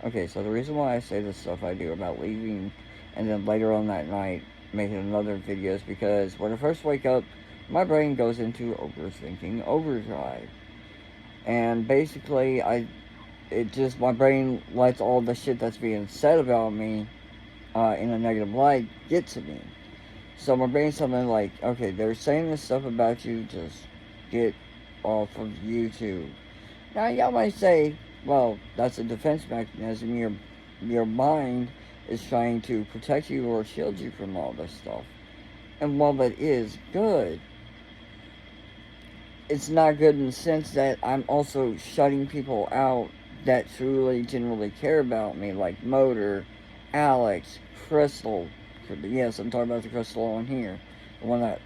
Okay, so the reason why I say the stuff I do about leaving and then later on that night making another video is because when I first wake up, my brain goes into overthinking overdrive. And basically, my brain lets all the shit that's being said about me in a negative light get to me. So my brain's something like, okay, they're saying this stuff about you, just get off of YouTube. Now y'all might say, well, that's a defense mechanism. Your mind is trying to protect you or shield you from all this stuff. And while that is good, it's not good in the sense that I'm also shutting people out that truly, genuinely care about me, like Motor, Alex, Crystal. Yes, I'm talking about the Crystal on here, the one that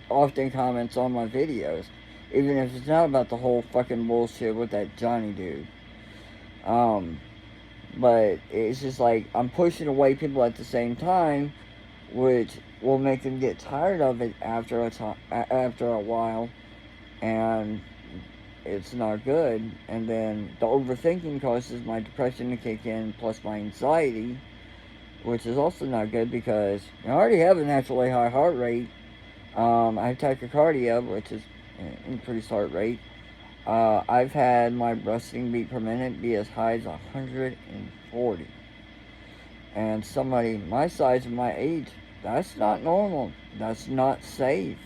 often comments on my videos, even if it's not about the whole fucking bullshit with that Johnny dude. Um, but it's just like I'm pushing away people at the same time, which will make them get tired of it after a while, and it's not good. And then the overthinking causes my depression to kick in, plus my anxiety, which is also not good because I already have a naturally high heart rate. I have tachycardia, which is increased heart rate. I've had my resting beat per minute be as high as 140. And somebody my size and my age, that's not normal. That's not safe.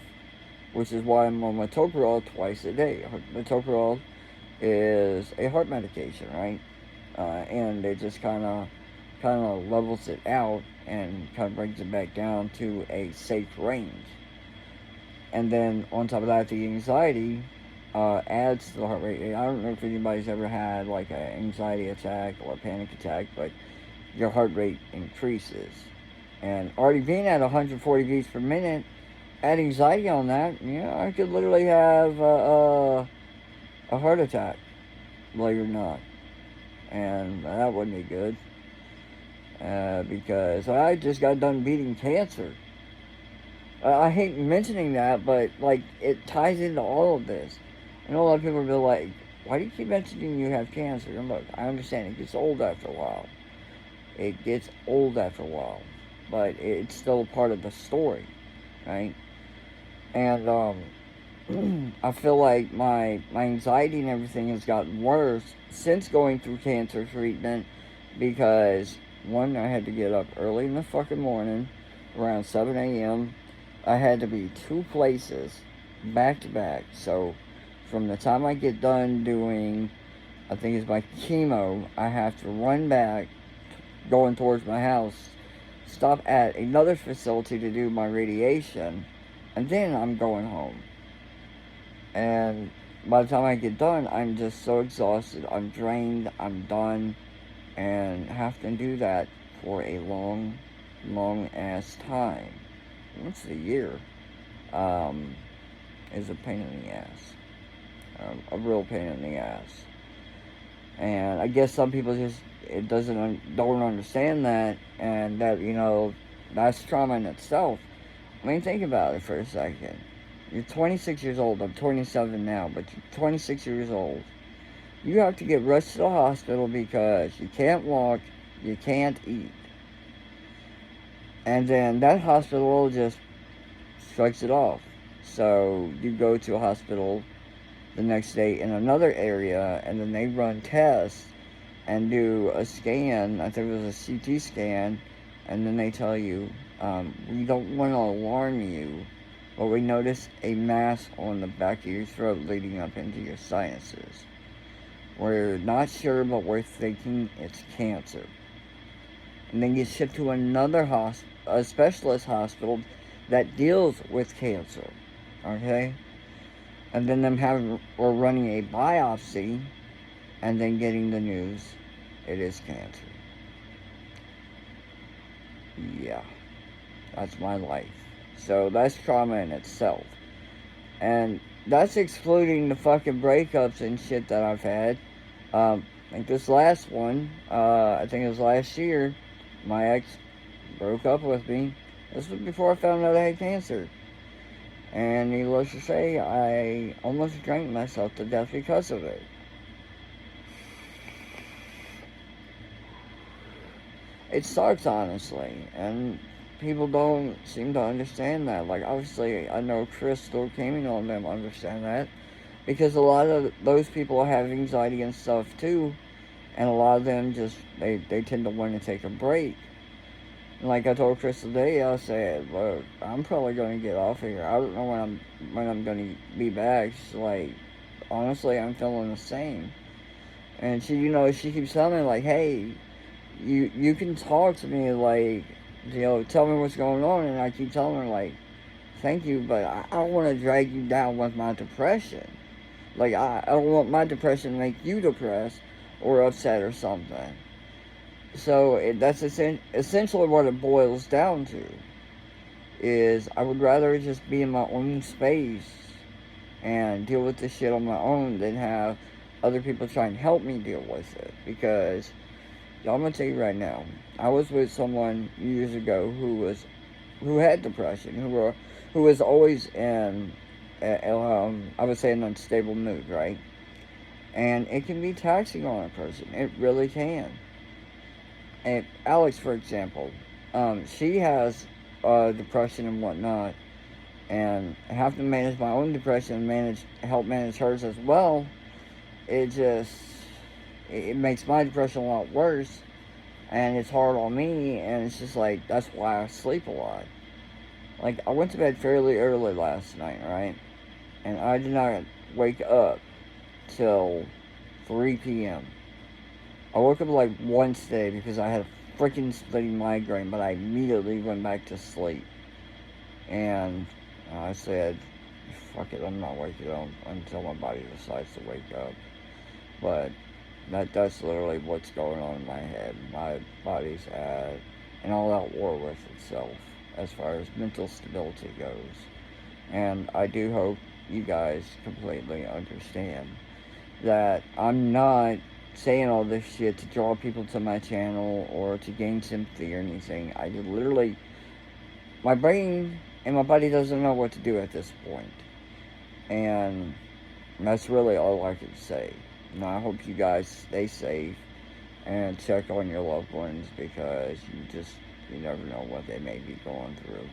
Which is why I'm on metoprolol twice a day. Metoprolol is a heart medication, right? And it just kind of levels it out and kind of brings it back down to a safe range. And then on top of that, the anxiety adds to the heart rate. I don't know if anybody's ever had like an anxiety attack or a panic attack, but your heart rate increases. And already being at 140 beats per minute, add anxiety on that, I could literally have a heart attack, believe it or not. And that wouldn't be good. Because I just got done beating cancer. I hate mentioning that, but like it ties into all of this. I know a lot of people will be like, "Why do you keep mentioning you have cancer?" And look, I understand it gets old after a while. It gets old after a while, but it's still a part of the story, right? And I feel like my anxiety and everything has gotten worse since going through cancer treatment because one, I had to get up early in the fucking morning, around 7 a.m. I had to be two places back to back. So from the time I get done doing, I think it's my chemo, I have to run back, going towards my house, stop at another facility to do my radiation, and then I'm going home. And by the time I get done, I'm just so exhausted, I'm drained, I'm done, and have to do that for a long, long ass time. Once a year is a pain in the ass, a real pain in the ass. And I guess some people just don't understand that, and that that's trauma in itself. I mean, think about it for a second. You're 26 years old. I'm 27 now, but you're 26 years old. You have to get rushed to the hospital because you can't walk, you can't eat. And then that hospital just strikes it off. So you go to a hospital the next day in another area, and then they run tests and do a scan. I think it was a CT scan, and then they tell you, we don't want to alarm you, but we notice a mass on the back of your throat leading up into your sinuses. We're not sure, but we're thinking it's cancer. And then get shipped to another a specialist hospital that deals with cancer. Okay? And then we're running a biopsy, and then getting the news it is cancer. Yeah. That's my life. So that's trauma in itself. And that's excluding the fucking breakups and shit that I've had. Like this last one, I think it was last year, my ex broke up with me. This was before I found out I had cancer. And needless to say, I almost drank myself to death because of it. it sucks, honestly, and people don't seem to understand that. Like, obviously, I know Crystal, Gaming, on them understand that because a lot of those people have anxiety and stuff too, and a lot of them just they tend to want to take a break. And like I told Chris today, I said, "Look, I'm probably going to get off of here. I don't know when I'm going to be back." She's like, "Honestly, I'm feeling the same." And she keeps telling me like, "Hey, you can talk to me, like, tell me what's going on." And I keep telling her like, "Thank you, but I don't want to drag you down with my depression. Like, I don't want my depression to make you depressed or upset or something." So that's essentially what it boils down to. Is I would rather just be in my own space and deal with this shit on my own than have other people try and help me deal with it. Because I'm gonna tell you right now, I was with someone years ago who had depression, who was always in, I would say, an unstable mood, right? And it can be taxing on a person. It really can. And Alex, for example, she has depression and whatnot, and I have to manage my own depression and help manage hers as well. It just it makes my depression a lot worse, and it's hard on me, and it's just like that's why I sleep a lot. Like, I went to bed fairly early last night, right? And I did not wake up till 3 p.m. I woke up like once today because I had a freaking splitting migraine, but I immediately went back to sleep. And I said, fuck it, I'm not waking up until my body decides to wake up. But that's literally what's going on in my head. My body's at an all-out war with itself as far as mental stability goes. And I do hope you guys completely understand that I'm not saying all this shit to draw people to my channel or to gain sympathy or anything. I literally, my brain and my body doesn't know what to do at this point. And that's really all I can say. And I hope you guys stay safe and check on your loved ones because you never know what they may be going through.